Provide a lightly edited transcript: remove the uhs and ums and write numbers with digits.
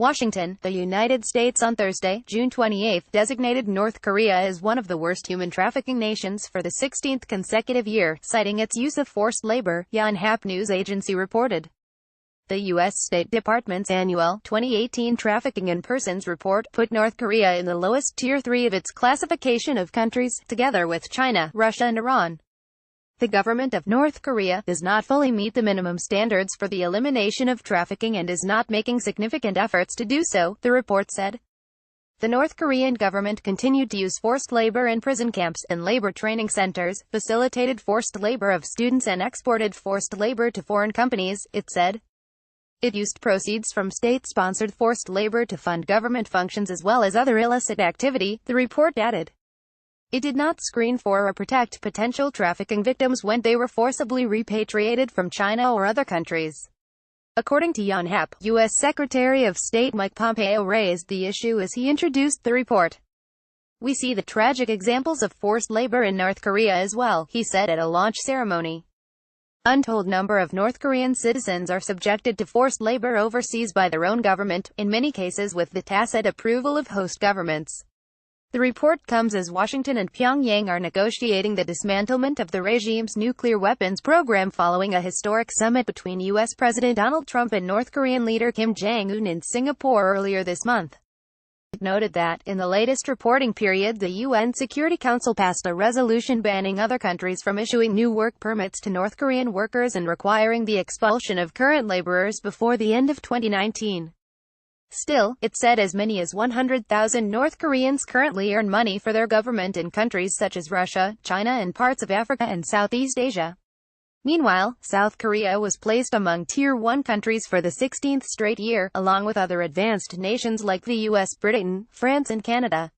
Washington, the United States on Thursday, June 28, designated North Korea as one of the worst human trafficking nations for the 16th consecutive year, citing its use of forced labor, Yonhap news agency reported. The U.S. State Department's annual 2018 Trafficking in Persons report put North Korea in the lowest Tier 3 of its classification of countries, together with China, Russia and Iran. The government of North Korea does not fully meet the minimum standards for the elimination of trafficking and is not making significant efforts to do so, the report said. The North Korean government continued to use forced labor in prison camps and labor training centers, facilitated forced labor of students and exported forced labor to foreign companies, it said. It used proceeds from state-sponsored forced labor to fund government functions as well as other illicit activity, the report added. It did not screen for or protect potential trafficking victims when they were forcibly repatriated from China or other countries. According to Yonhap, U.S. Secretary of State Mike Pompeo raised the issue as he introduced the report. "We see the tragic examples of forced labor in North Korea as well," he said at a launch ceremony. Untold number of North Korean citizens are subjected to forced labor overseas by their own government, in many cases with the tacit approval of host governments. The report comes as Washington and Pyongyang are negotiating the dismantlement of the regime's nuclear weapons program following a historic summit between U.S. President Donald Trump and North Korean leader Kim Jong-un in Singapore earlier this month. It noted that, in the latest reporting period, the UN Security Council passed a resolution banning other countries from issuing new work permits to North Korean workers and requiring the expulsion of current laborers before the end of 2019. Still, it said as many as 100,000 North Koreans currently earn money for their government in countries such as Russia, China and parts of Africa and Southeast Asia. Meanwhile, South Korea was placed among Tier 1 countries for the 16th straight year, along with other advanced nations like the US, Britain, France and Canada.